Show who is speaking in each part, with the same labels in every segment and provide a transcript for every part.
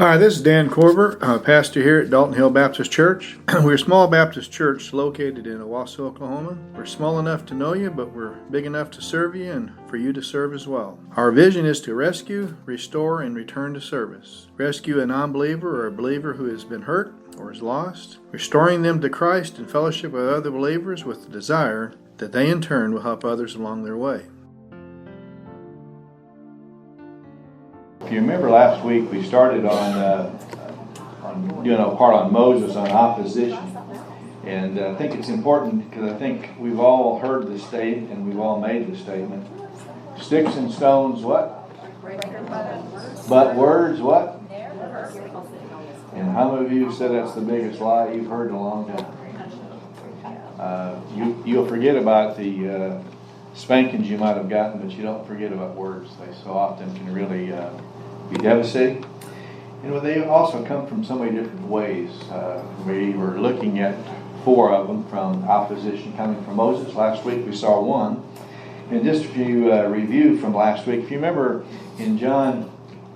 Speaker 1: Hi, this is Dan Korver, pastor here at Dalton Hill Baptist Church. We're a small Baptist church located in Owasso, Oklahoma. We're small enough to know you, but we're big enough to serve you and for you to serve as well. Our vision is to rescue, restore, and return to service. Rescue a non-believer or a believer who has been hurt or is lost, restoring them to Christ in fellowship with other believers with the desire that they in turn will help others along their way.
Speaker 2: If you remember last week, we started on doing a part on Moses on opposition, and I think it's important because I think we've all heard the statement and we've all made the statement: sticks and stones, what? But words, what? And how many of you said that's the biggest lie you've heard in a long time? You'll forget about the spankings you might have gotten, but you don't forget about words. They so often can really be devastating. And they also come from so many different ways. We were looking at 4 of them from opposition coming from Moses. Last week we saw one. And just if you review from last week, if you remember in John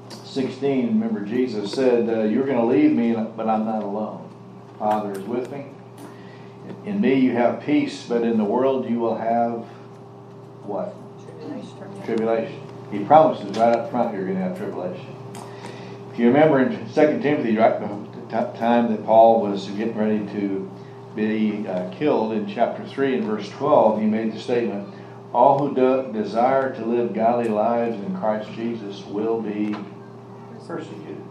Speaker 2: 16, remember Jesus said, you're going to leave me, but I'm not alone. Father is with me. In me you have peace, but in the world you will have what? Tribulation. He promises right up front you're going to have tribulation. If you remember in 2 Timothy, right the time that Paul was getting ready to be killed in chapter 3 and verse 12, he made the statement, all who desire to live godly lives in Christ Jesus will be persecuted.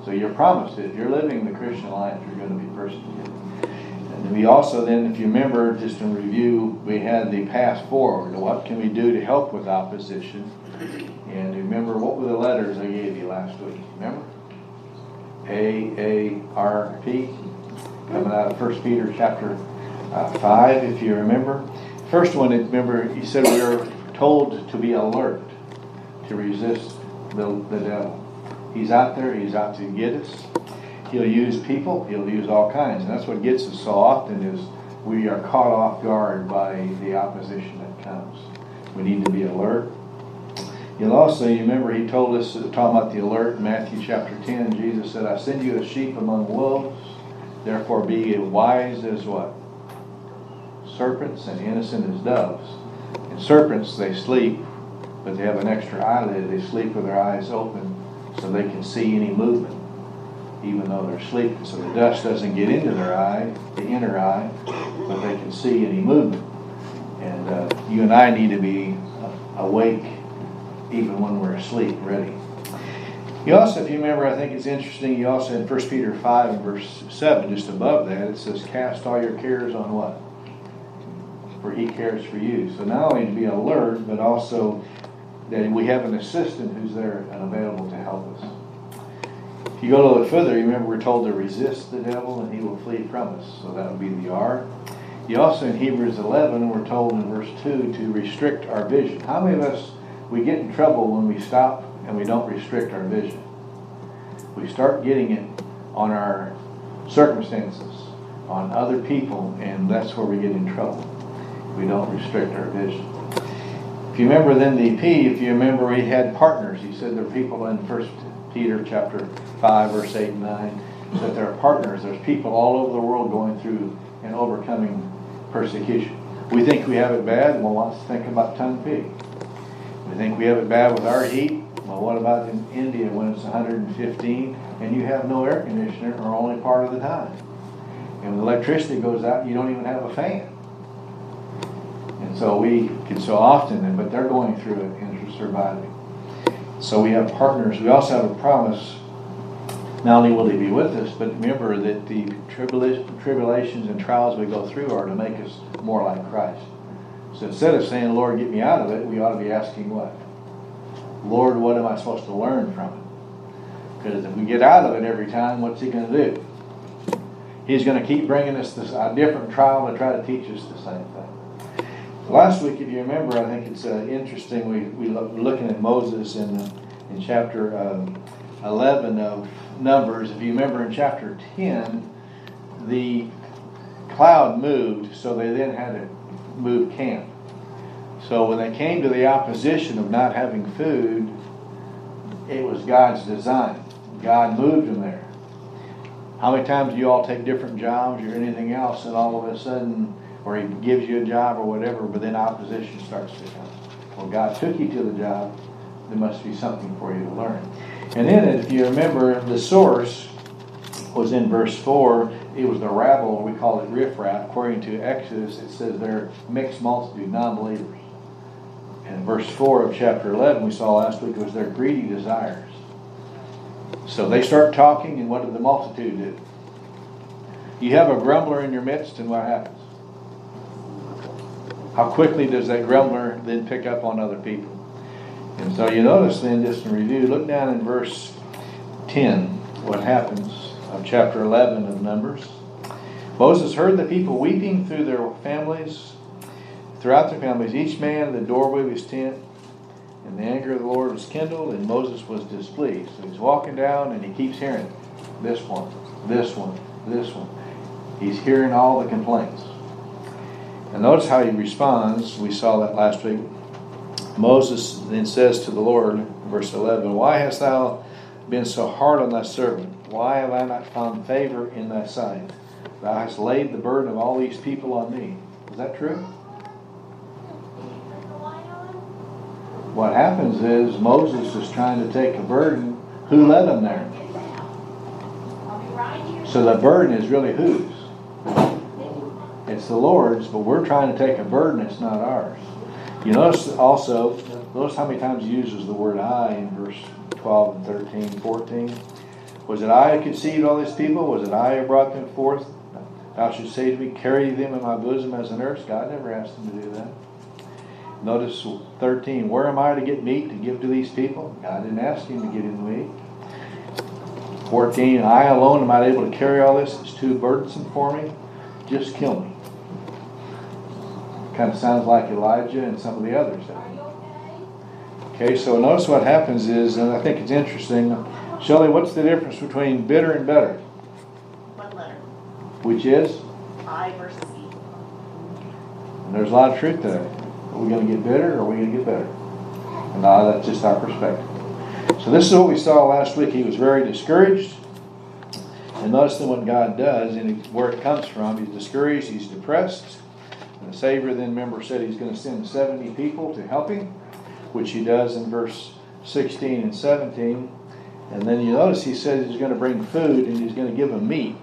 Speaker 2: So you're promised that if you're living the Christian life, you're going to be persecuted. And we also then, if you remember, just in review, we had the path forward. What can we do to help with opposition? And remember, what were the letters I gave you last week? Remember? A-A-R-P. Coming out of 1 Peter chapter 5, if you remember. First one, remember, he said we are told to be alert, to resist the devil. He's out there. He's out to get us. He'll use people. He'll use all kinds. And that's what gets us so often is we are caught off guard by the opposition that comes. We need to be alert. You'll also, you remember he told us, talking about the alert in Matthew chapter 10, Jesus said, I send you as sheep among wolves, therefore be wise as what? Serpents, and innocent as doves. And serpents, they sleep, but they have an extra eyelid. They sleep with their eyes open so they can see any movement, even though they're sleeping. So the dust doesn't get into their eye, the inner eye, but they can see any movement. And you and I need to be awake even when we're asleep, ready. You also, if you remember, I think it's interesting, you also in 1 Peter 5 and verse 7, just above that, it says, cast all your cares on what? For he cares for you. So not only to be alert, but also that we have an assistant who's there and available to help us. If you go a little bit further, you remember we're told to resist the devil and he will flee from us. So that would be the R. You also in Hebrews 11, we're told in verse 2 to restrict our vision. How many of us, we get in trouble when we stop and we don't restrict our vision? We start getting it on our circumstances, on other people, and that's where we get in trouble. We don't restrict our vision. If you remember then the P, if you remember we had partners. He said there are people in 1 Peter chapter 5, verse 8 and 9, that there are partners. There's people all over the world going through and overcoming persecution. We think we have it bad. Well, let's think about tongue pig. We think we have it bad with our heat. Well, what about in India when it's 115 and you have no air conditioner or only part of the time? And when the electricity goes out, you don't even have a fan. And so we can so often, but they're going through it and surviving. So we have partners. We also have a promise. Not only will he be with us, but remember that the tribulations and trials we go through are to make us more like Christ. So instead of saying, Lord, get me out of it, we ought to be asking what? Lord, what am I supposed to learn from it? Because if we get out of it every time, what's he going to do? He's going to keep bringing us a different trial to try to teach us the same thing. Last week, if you remember, I think it's interesting, we're looking at Moses in chapter 11 of Numbers. If you remember in chapter 10, the cloud moved, so they then had to move camp. So when they came to the opposition of not having food, it was God's design. God moved him there. How many times do you all take different jobs or anything else, and all of a sudden, or he gives you a job or whatever, but then opposition starts to come? Well, God took you to the job. There must be something for you to learn. And then, if you remember, the source was in verse 4. It was the rabble, we call it riffraff. According to Exodus, it says they're mixed multitude, non-believers. And verse 4 of chapter 11 we saw last week was their greedy desires. So they start talking, and what did the multitude do? You have a grumbler in your midst, and what happens? How quickly does that grumbler then pick up on other people? And so you notice then, just in review, look down in verse 10, what happens of chapter 11 of Numbers. Moses heard the people weeping throughout their families, each man at the doorway of his tent, and the anger of the Lord was kindled, and Moses was displeased. So he's walking down, and he keeps hearing this one, this one, this one. He's hearing all the complaints. And notice how he responds. We saw that last week. Moses then says to the Lord, verse 11, "Why hast thou been so hard on thy servant? Why have I not found favor in thy sight? Thou hast laid the burden of all these people on me." Is that true? What happens is Moses is trying to take a burden. Who led him there? So the burden is really whose? It's the Lord's, but we're trying to take a burden that's not ours. You notice also, notice how many times he uses the word I in verse 12 and 13, 14. Was it I who conceived all these people? Was it I who brought them forth? Thou should say to me, carry them in my bosom as a nurse. God never asked him to do that. Notice 13, where am I to get meat to give to these people? God didn't ask him to get him meat. 14, I alone am I able to carry all this? It's too burdensome for me. Just kill me. Kind of sounds like Elijah and some of the others. Okay, so notice what happens is, and I think it's interesting. Shelley, what's the difference between bitter and better?
Speaker 3: One letter.
Speaker 2: Which is?
Speaker 3: I versus E.
Speaker 2: And there's a lot of truth there. Are we going to get bitter or are we going to get better? And that's just our perspective. So this is what we saw last week. He was very discouraged. And notice then what God does and where it comes from. He's discouraged, he's depressed. And the Savior then, remember, said he's going to send 70 people to help him, which he does in verse 16 and 17. And then you notice he says he's going to bring food and he's going to give them meat.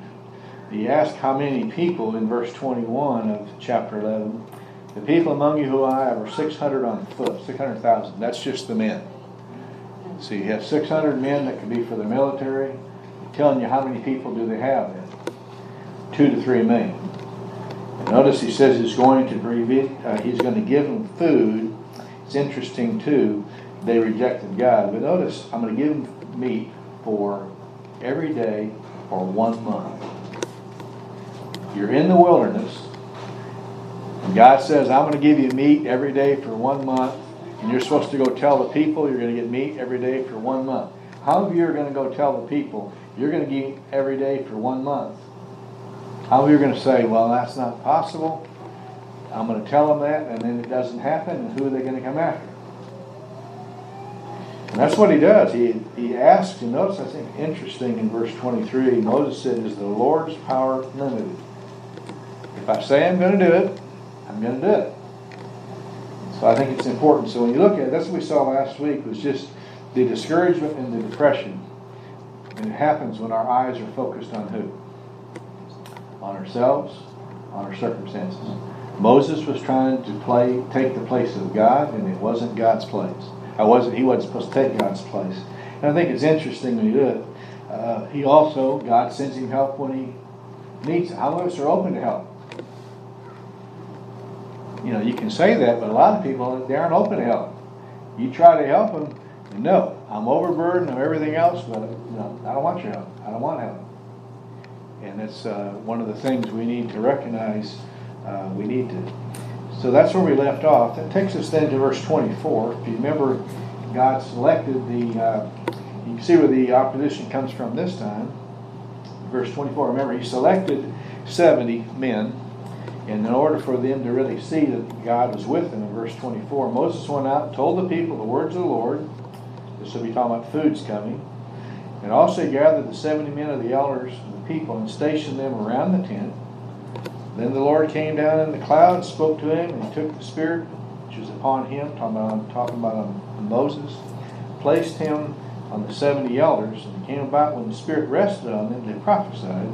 Speaker 2: He asked how many people in verse 21 of chapter 11. The people among you who I have are 600 on foot, 600,000. That's just the men. So you have 600 men that could be for the military. I'm telling you, how many people do they have then? 2 to 3 million. And notice he says he's going to give them food. It's interesting too. They rejected God, but notice I'm going to give them meat for every day for 1 month. You're in the wilderness. And God says, I'm going to give you meat every day for 1 month. And you're supposed to go tell the people you're going to get meat every day for 1 month. How many of you are going to go tell the people you're going to eat every day for 1 month? How many of you are going to say, well, that's not possible. I'm going to tell them that, and then it doesn't happen, and who are they going to come after? And that's what he does. He asks, and notice, I think, interesting in verse 23, Moses said, is the Lord's power limited? If I say I'm going to do it, I'm going to do it. So I think it's important. So when you look at it, that's what we saw last week, was just the discouragement and the depression. And it happens when our eyes are focused on who? On ourselves, on our circumstances. Moses was trying to take the place of God, and it wasn't God's place. He wasn't supposed to take God's place. And I think it's interesting when you do it. God sends him help when he needs it. How many of us are open to help? You know, you can say that, but a lot of people, they aren't open to help. You try to help them, and no, I'm overburdened and everything else, but no, I don't want your help. I don't want help. And it's one of the things we need to recognize. So that's where we left off. That takes us then to verse 24. If you remember, God selected you can see where the opposition comes from this time. Verse 24, remember, he selected 70 men. And in order for them to really see that God was with them, in verse 24, Moses went out and told the people the words of the Lord. This will be talking about food's coming. And also he gathered the 70 men of the elders of the people and stationed them around the tent. Then the Lord came down in the cloud and spoke to him, and he took the Spirit which was upon him, talking about on Moses, placed him on the 70 elders, and it came about when the Spirit rested on them, they prophesied,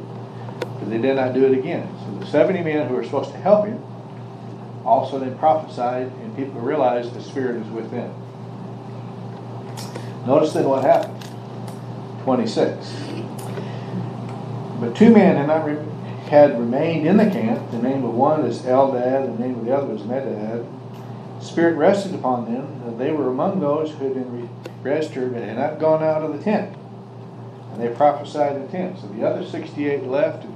Speaker 2: but they did not do it again. So the 70 men who were supposed to help him also then prophesied, and people realized the Spirit is with them. Notice then what happened. 26. But 2 men had remained in the camp. The name of one is Eldad, the name of the other is Medad. The Spirit rested upon them, and they were among those who had been registered and had not gone out of the tent. And they prophesied in the tent. So the other 68 left and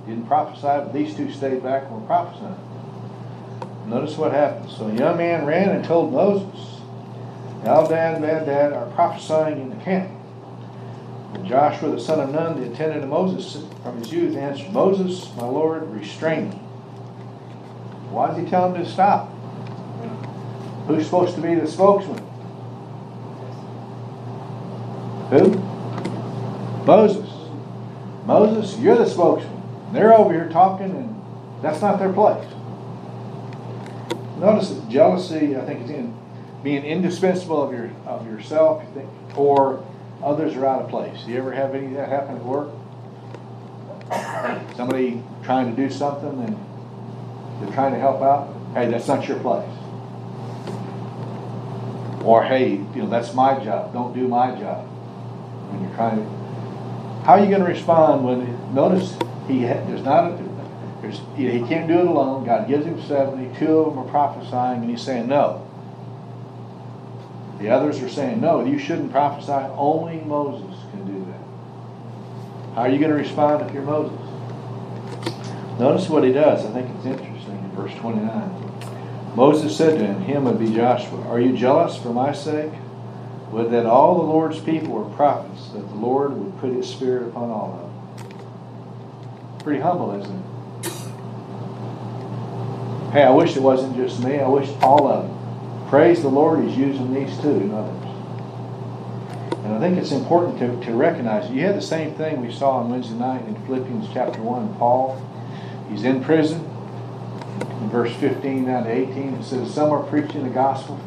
Speaker 2: didn't prophesy, but these 2 stayed back and were prophesying. Notice what happened. So a young man ran and told Moses, Eldad and Medad are prophesying in the camp. And Joshua the son of Nun, the attendant of Moses from his youth, answered, Moses, my Lord, restrain them. Why does he tell him to stop? Who's supposed to be the spokesman? Who? Moses. Moses, you're the spokesman. They're over here talking, and that's not their place. Notice that jealousy, I think, is in being indispensable of yourself, or others are out of place. Do you ever have any of that happen at work? Somebody trying to do something and they're trying to help out. Hey, that's not your place. Or hey, that's my job. Don't do my job. When you're trying to, how are you going to respond when? Notice he can't do it alone. God gives him 70. 2 of them are prophesying, and he's saying no. The others are saying no. You shouldn't prophesy. Only Moses can do that. How are you going to respond if you're Moses? Notice what he does. I think it's interesting in verse 29. Moses said to him would be Joshua, are you jealous for my sake? Would that all the Lord's people were prophets, that the Lord would put his Spirit upon all of them. Pretty humble, isn't it? Hey, I wish it wasn't just me. I wish all of them. Praise the Lord, he's using these 2 and others. And I think it's important to recognize, you had the same thing we saw on Wednesday night in Philippians chapter 1. Paul, he's in prison. In verse 15 down to 18, it says, some are preaching the gospel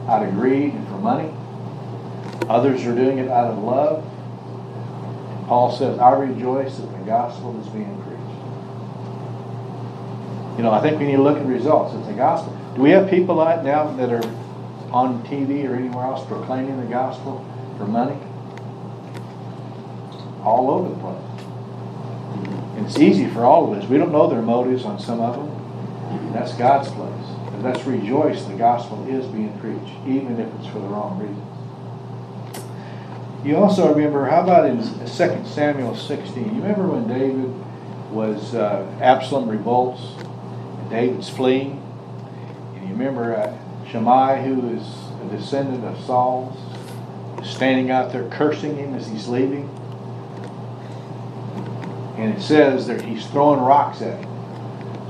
Speaker 2: out of greed and for money. Others are doing it out of love. And Paul says, I rejoice that the gospel is being preached. I think we need to look at results. It's the gospel. Do we have people right now that are on TV or anywhere else proclaiming the gospel for money? All over the place. And it's easy for all of us. We don't know their motives on some of them. And that's God's place. And let's rejoice the gospel is being preached, even if it's for the wrong reasons. You also remember, how about in 2 Samuel 16? You remember when David was, Absalom revolts, and David's fleeing? And you remember Shammai, who is a descendant of Saul's, standing out there cursing him as he's leaving? And it says that he's throwing rocks at him.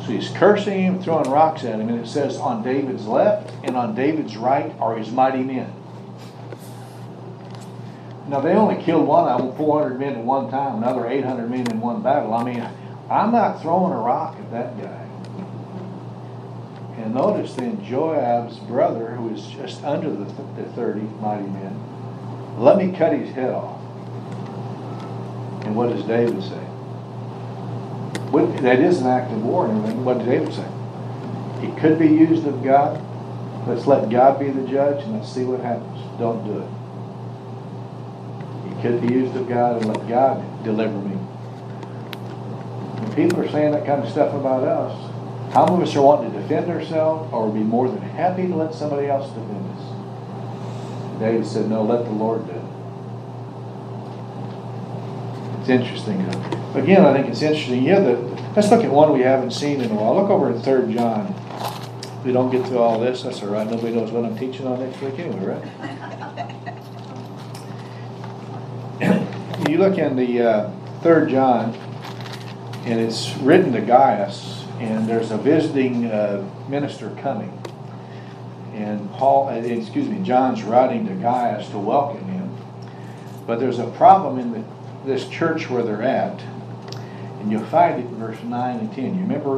Speaker 2: So he's cursing him, throwing rocks at him, and it says on David's left and on David's right are his mighty men. Now, they only killed 400 men at one time, another 800 men in one battle. I mean, I'm not throwing a rock at that guy. And notice then Joab's brother, who is just under the 30 mighty men, let me cut his head off. And what does David say? That is an act of war and everything. What did David say? He could be used of God. Let's let God be the judge and let's see what happens. Don't do it. Could be used of God, and let God deliver me. When people are saying that kind of stuff about us, how many of us are wanting to defend ourselves or be more than happy to let somebody else defend us? David said, no, let the Lord do it. It's interesting. Again, I think it's interesting. Let's look at one we haven't seen in a while. Look over in 3 John. If we don't get through all this, that's all right. Nobody knows what I'm teaching on next week anyway, right? You look in the 3 John, and it's written to Gaius, and there's a visiting minister coming. And John's writing to Gaius to welcome him. But there's a problem in this church where they're at, and you'll find it in verse 9 and 10. You remember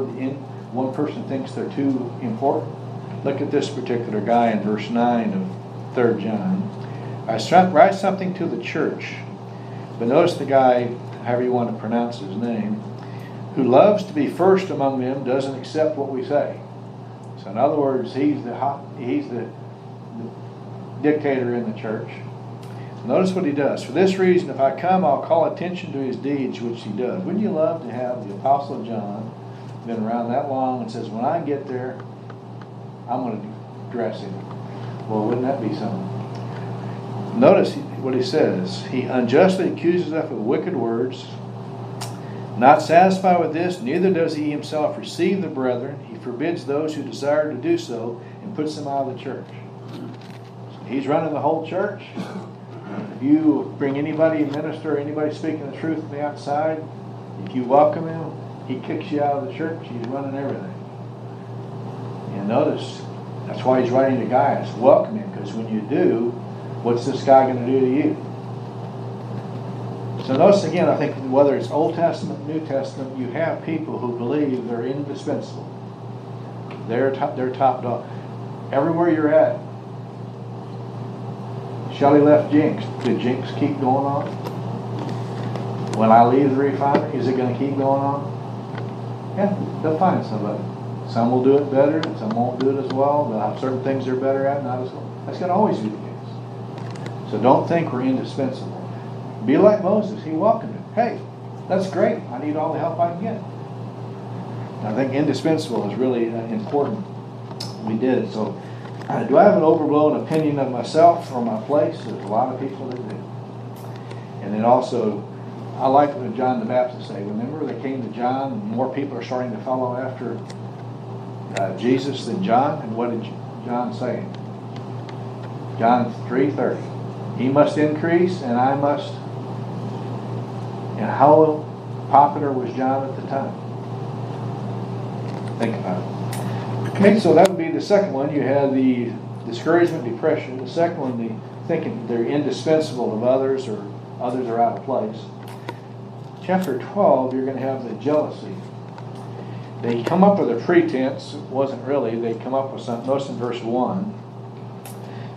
Speaker 2: one person thinks they're too important? Look at this particular guy in verse 9 of 3 John. I write something to the church, but notice the guy, however you want to pronounce his name, who loves to be first among them, doesn't accept what we say. So in other words, he's the dictator in the church. Notice what he does. For this reason, if I come, I'll call attention to his deeds, which he does. Wouldn't you love to have the Apostle John, been around that long, and says, when I get there, I'm going to dress him. Well, wouldn't that be something? Notice what he says. He unjustly accuses us with wicked words. Not satisfied with this, neither does he himself receive the brethren. He forbids those who desire to do so and puts them out of the church. So he's running the whole church. If you bring anybody, minister, anybody speaking the truth from the outside, if you welcome him, he kicks you out of the church. He's running everything. And notice, that's why he's writing to Gaius. Welcome him, because when you do, what's this guy going to do to you? So notice again, I think whether it's Old Testament, New Testament, you have people who believe they're indispensable. They're top dog. Everywhere you're at, Shelley left Jinx. Did Jinx keep going on? When I leave the refinery, is it going to keep going on? Yeah, they'll find somebody. Some will do it better, and some won't do it as well. They'll have certain things they're better at, not as well. That's going to always be the case. So don't think we're indispensable. Be like Moses. He welcomed it. Hey, that's great. I need all the help I can get. And I think indispensable is really important. We did. So do I have an overblown opinion of myself or my place? There's a lot of people that do. And then also, I like what John the Baptist said. Remember, they came to John, and more people are starting to follow after Jesus than John. And what did John say? John 3:30. He must increase, and I must. And how popular was John at the time? Think about it. Okay, so that would be the second one. You had the discouragement, depression. The second one, the thinking they're indispensable of others or others are out of place. Chapter 12, you're going to have the jealousy. They come up with a pretense. It wasn't really. They come up with something. Notice in verse 1.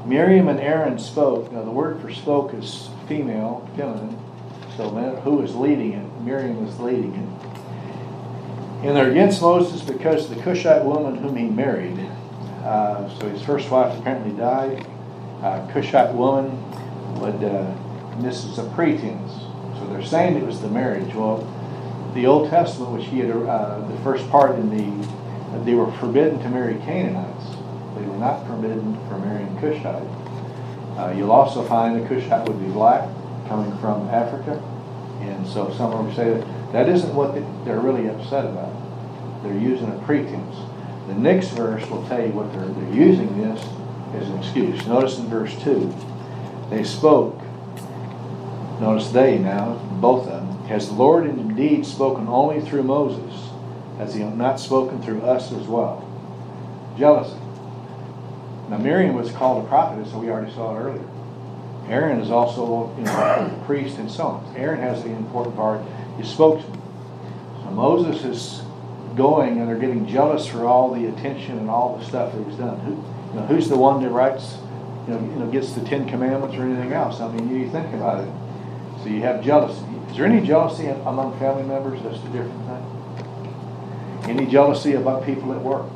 Speaker 2: Miriam and Aaron spoke. Now the word for spoke is female, feminine. So who is leading it? Miriam is leading it. And they're against Moses because of the Cushite woman whom he married. So his first wife apparently died. Cushite woman, but this is a pretense. So they're saying it was the marriage. Well, the Old Testament, which he had, the first part they were forbidden to marry Canaanites. They were not forbidden for marrying Cushite. You'll also find the Cushite would be black, coming from Africa. And so some of them say that isn't what they're really upset about. They're using a pretense. The next verse will tell you what they're using this as an excuse. Notice in verse 2, they spoke. Notice they now, both of them. Has the Lord indeed spoken only through Moses? Has he not spoken through us as well? Jealousy. Now Miriam was called a prophetess, so we already saw it earlier. Aaron is also a priest and so on. Aaron has the important part, he's spokesman. So Moses is going and they're getting jealous for all the attention and all the stuff that he's done. Who's the one that writes, gets the 10 Commandments or anything else? I mean, you think about it. So you have jealousy. Is there any jealousy among family members? That's the different thing. Any jealousy about people at work?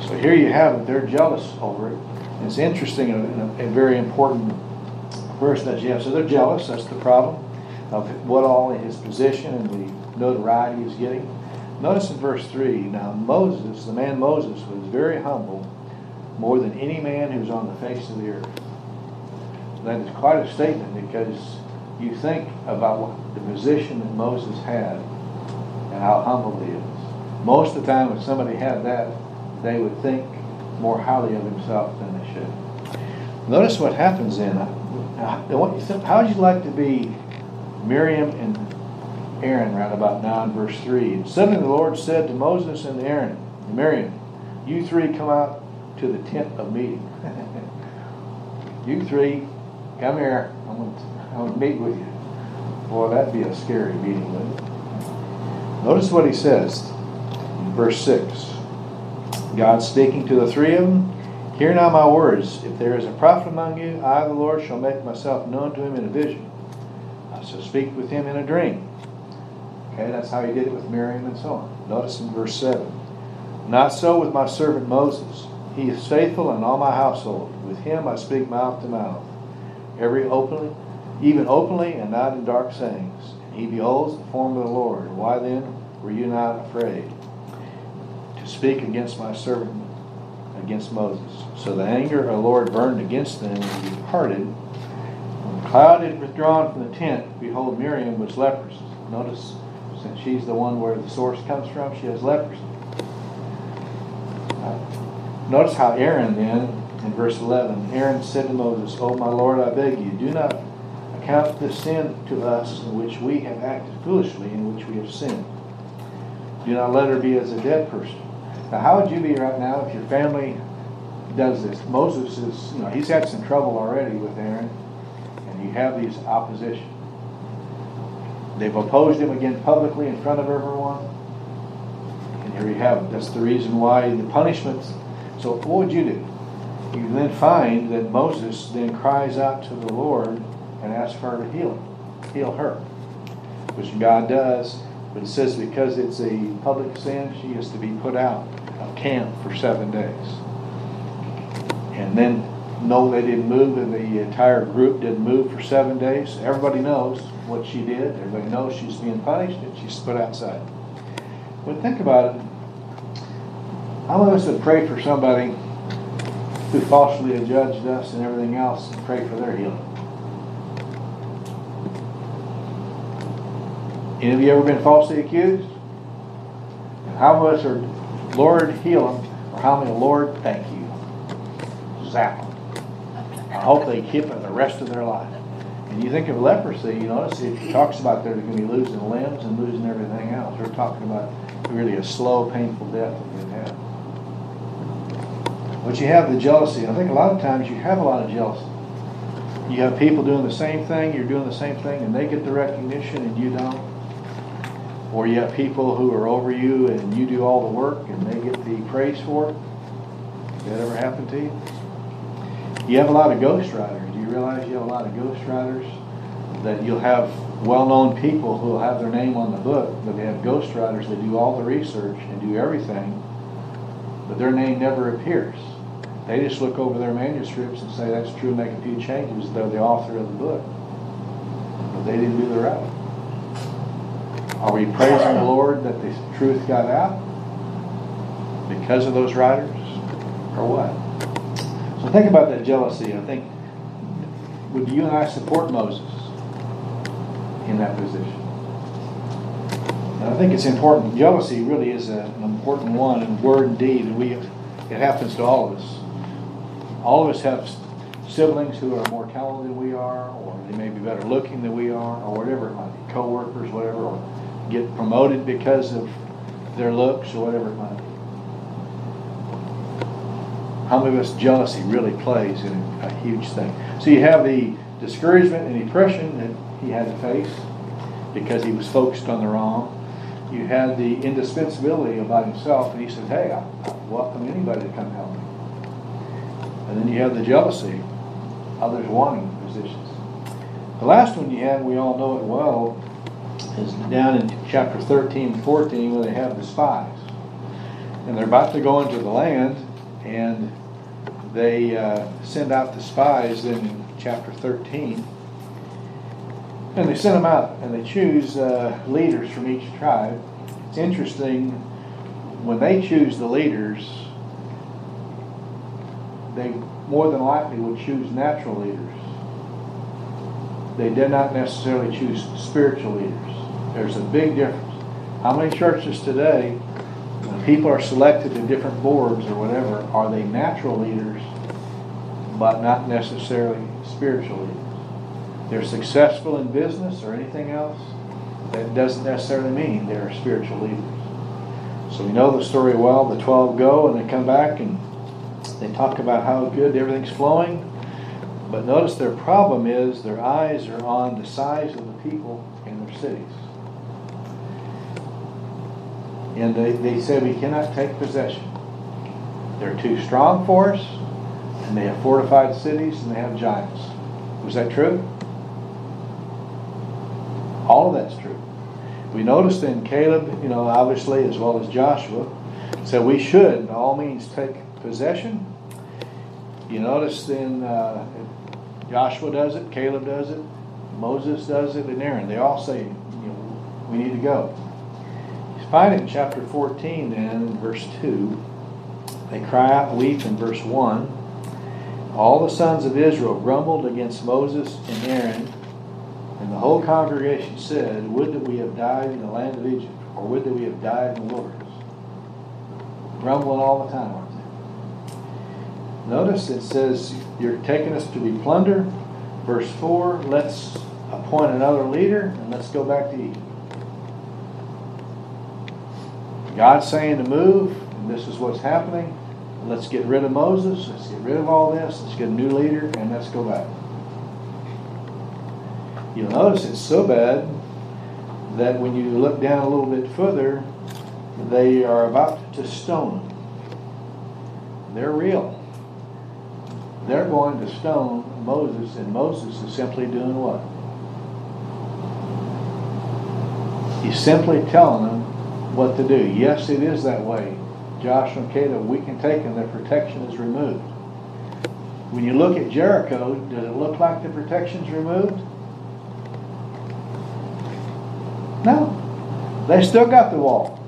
Speaker 2: So here you have it. They're jealous over it. And it's interesting and a very important verse that you have. So they're jealous. That's the problem of what all in his position and the notoriety he's getting. Notice in verse 3, now Moses, the man Moses, was very humble, more than any man who's on the face of the earth. That is quite a statement because you think about what the position that Moses had and how humble he is. Most of the time when somebody had that, they would think more highly of himself than they should. Notice what happens then. How would you like to be Miriam and Aaron right about now in verse 3? And suddenly the Lord said to Moses and Aaron, Miriam, you three come out to the tent of meeting. You three come here. I'm gonna meet with you. Boy, that'd be a scary meeting, wouldn't it? Notice what he says in verse 6. God speaking to the three of them, hear now my words. If there is a prophet among you, I, the Lord, shall make myself known to him in a vision. I shall speak with him in a dream. Okay, that's how he did it with Miriam and so on. Notice in verse 7. Not so with my servant Moses. He is faithful in all my household. With him I speak mouth to mouth, even openly and not in dark sayings. And he beholds the form of the Lord. Why then were you not afraid to speak against my servant, against Moses? So the anger of the Lord burned against them, and he departed. When the cloud had withdrawn from the tent, behold, Miriam was leprous. Notice, since she's the one where the source comes from, she has leprosy. Notice how Aaron then, in verse 11, Aaron said to Moses, O my Lord, I beg you, do not account this sin to us in which we have acted foolishly, in which we have sinned. Do not let her be as a dead person. Now, how would you be right now if your family does this? Moses is, he's had some trouble already with Aaron, and you have these opposition. They've opposed him again publicly in front of everyone. And here you have it. That's the reason why the punishments. So what would you do? You then find that Moses then cries out to the Lord and asks for her to heal her, which God does. But it says because it's a public sin, she is to be put out of camp for 7 days. And then, no, they didn't move, and the entire group didn't move for 7 days. Everybody knows what she did. Everybody knows she's being punished, and she's put outside. But think about it. How many of us would pray for somebody who falsely adjudged us and everything else and pray for their healing? Any of you ever been falsely accused? How many of us are, Lord, heal them, or how many, Lord, thank you? Zap them. I hope they keep it the rest of their life. And you think of leprosy, you notice it talks about they're going to be losing limbs and losing everything else. We're talking about really a slow, painful death that they've had. But you have the jealousy. I think a lot of times you have a lot of jealousy. You have people doing the same thing, you're doing the same thing, and they get the recognition and you don't. Or you have people who are over you and you do all the work and they get the praise for it. Did that ever happen to you? You have a lot of ghostwriters. Do you realize you have a lot of ghostwriters? That you'll have well-known people who will have their name on the book, but they have ghostwriters that do all the research and do everything, but their name never appears. They just look over their manuscripts and say that's true, make a few changes. They're the author of the book, but they didn't do the writing. Are we praising the Lord that the truth got out because of those writers, or what? So think about that jealousy. I think, would you and I support Moses in that position? And I think it's important. Jealousy really is an important one in word and deed, and it happens to all of us. All of us have siblings who are more talented than we are, or they may be better looking than we are, or whatever it might be, co-workers, whatever, or get promoted because of their looks, or whatever it might be. How many of us jealousy really plays in a huge thing? So you have the discouragement and depression that he had to face because he was focused on the wrong. You had the indispensability about himself, and he said, hey, I welcome anybody to come help me. And then you have the jealousy, others wanting positions. The last one you have, we all know it well, is down in chapter 13 and 14 where they have the spies. And they're about to go into the land, and they send out the spies in chapter 13. And they send them out, and they choose leaders from each tribe. It's interesting, when they choose the leaders, they more than likely would choose natural leaders. They did not necessarily choose spiritual leaders. There's a big difference. How many churches today, when people are selected to different boards or whatever, are they natural leaders, but not necessarily spiritual leaders? They're successful in business or anything else, that doesn't necessarily mean they're spiritual leaders. So we know the story well. The 12 go and they come back and they talk about how good everything's flowing, But notice their problem is their eyes are on the size of the people in their cities. And they say we cannot take possession. They're too strong for us, and they have fortified cities, and they have giants. Was that true? All of that's true. We noticed in Caleb, obviously, as well as Joshua, said we should, by all means, take possession. You notice in Joshua does it, Caleb does it, Moses does it, and Aaron. They all say, we need to go. You find it in chapter 14 then, in verse 2. They cry out and weep in verse 1. All the sons of Israel grumbled against Moses and Aaron, and the whole congregation said, would that we have died in the land of Egypt, or would that we have died in the wilderness. Grumbling all the time, aren't they? Notice it says, you're taking us to be plunder. Verse 4, let's appoint another leader, and let's go back to Egypt. God's saying to move, and this is what's happening. Let's get rid of Moses, let's get rid of all this, let's get a new leader, and let's go back. You'll notice it's so bad that when you look down a little bit further, they are about to stone them. They're real. They're going to stone Moses, and Moses is simply doing what? He's simply telling them what to do. Yes, it is that way. Joshua and Caleb, we can take them, their protection is removed. When you look at Jericho, does it look like the protection's removed? No. They still got the wall.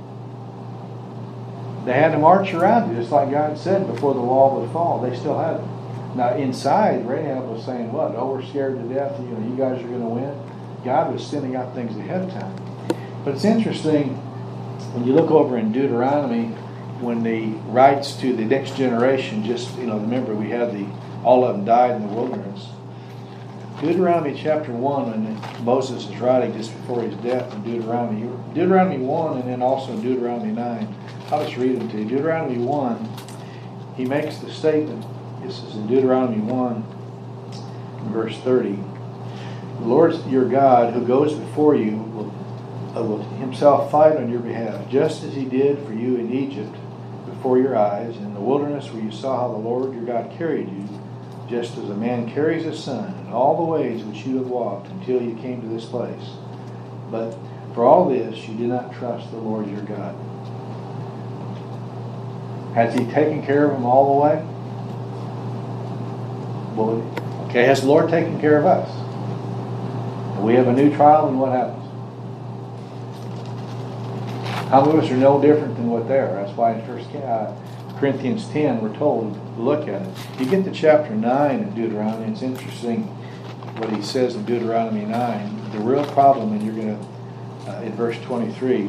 Speaker 2: They had to march around it, just like God said before the wall would fall. They still had it. Now inside, Rahab was saying, what? Oh, we're scared to death. You guys are going to win. God was sending out things ahead of time. But it's interesting, when you look over in Deuteronomy, when he writes to the next generation, just, remember we had all of them died in the wilderness. Deuteronomy chapter 1, when Moses is writing just before his death in Deuteronomy 1, and then also in Deuteronomy 9. I'll just read them to you. Deuteronomy 1, he makes the statement, this is in Deuteronomy 1, verse 30. The Lord your God, who goes before you, will himself fight on your behalf, just as he did for you in Egypt before your eyes, in the wilderness where you saw how the Lord your God carried you, just as a man carries his son, in all the ways which you have walked until you came to this place. But for all this you did not trust the Lord your God. Has he taken care of them all the way? Well, okay, has the Lord taken care of us? We have a new trial, and what happens? How many of us are no different than what they are? That's why in 1 Corinthians 10 we're told to look at it. You get to chapter 9 in Deuteronomy, it's interesting what he says in Deuteronomy 9. The real problem, and you're going to, in verse 23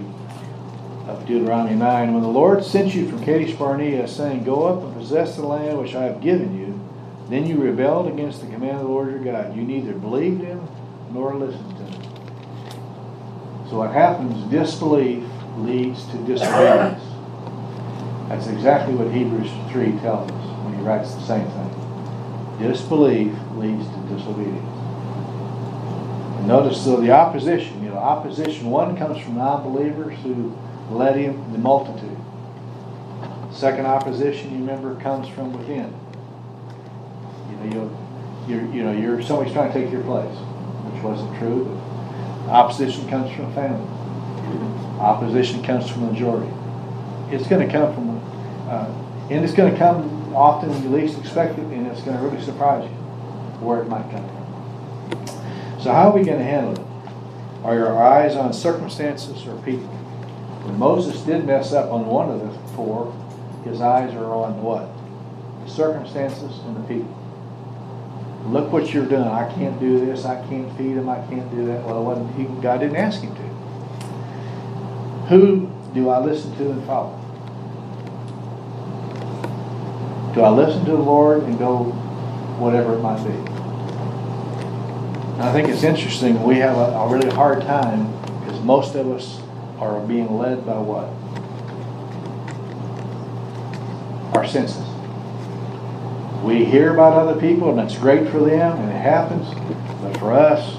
Speaker 2: of Deuteronomy 9, when the Lord sent you from Kadesh Barnea, saying, go up and possess the land which I have given you, then you rebelled against the command of the Lord your God. You neither believed him nor listened to him. So what happens, disbelief leads to disobedience. That's exactly what Hebrews 3 tells us when he writes the same thing. Disbelief leads to disobedience. And notice though the opposition, opposition one comes from non-believers who led him the multitude. Second opposition, you remember, comes from within. You're somebody's trying to take your place, which wasn't true. But opposition comes from family. Opposition comes from the majority. It's going to come from, and it's going to come often when you least expect it, and it's going to really surprise you where it might come from. So how are we going to handle it? Are your eyes on circumstances or people? When Moses did mess up on one of the four, his eyes are on what? The circumstances and the people. Look what you're doing. I can't do this. I can't feed him. I can't do that. Well, God didn't ask him to. Who do I listen to and follow? Do I listen to the Lord and go whatever it might be? And I think it's interesting. We have a really hard time because most of us are being led by what? Our senses. We hear about other people and it's great for them and it happens, but for us,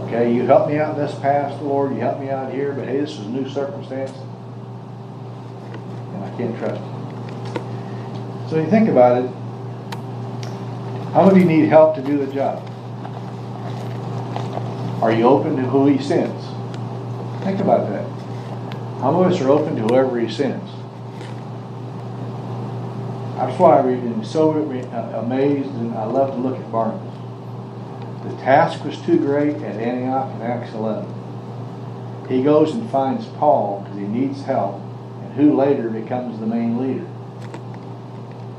Speaker 2: okay, you helped me out in this past, Lord, you helped me out here, but hey, this is a new circumstance and I can't trust you. So you think about it, how many of you need help to do the job? Are you open to who He sends? Think about that. How many of us are open to whoever He sends? That's why I'm so amazed and I love to look at Barnabas. The task was too great at Antioch in Acts 11. He goes and finds Paul because he needs help, and who later becomes the main leader.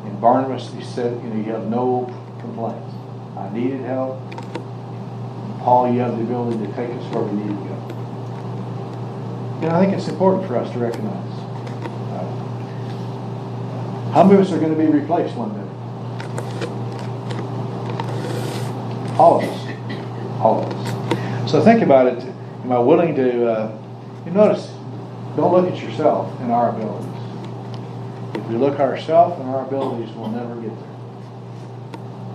Speaker 2: And Barnabas, he said, you have no complaints. I needed help. Paul, you have the ability to take us where we need to go. I think it's important for us to recognize. How many of us are going to be replaced one day? All of us. All of us. So think about it. Am I willing to, you notice, don't look at yourself and our abilities. If we look at ourselves and our abilities, we'll never get there.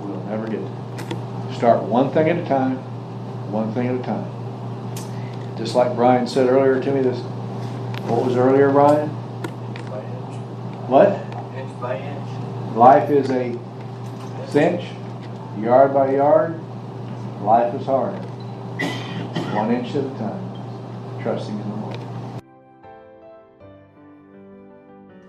Speaker 2: We'll never get there. Start one thing at a time, one thing at a time. Just like Brian said earlier to me, what was earlier, Brian? What?
Speaker 4: Inch by inch.
Speaker 2: Life is a cinch, yard by yard. Life is hard. 1 inch at a time. Trusting in the Lord.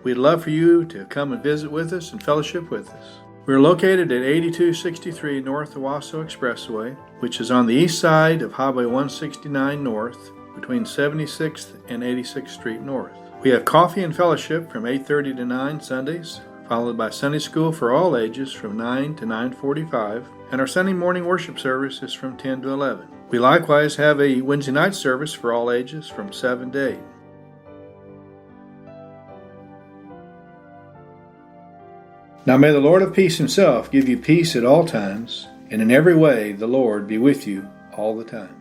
Speaker 1: We'd love for you to come and visit with us and fellowship with us. We're located at 8263 North Owasso Expressway, which is on the east side of Highway 169 North, between 76th and 86th Street North. We have coffee and fellowship from 8:30 to 9 Sundays, followed by Sunday school for all ages from 9 to 9:45, and our Sunday morning worship service is from 10 to 11. We likewise have a Wednesday night service for all ages from 7 to 8. Now may the Lord of peace Himself give you peace at all times, and in every way the Lord be with you all the time.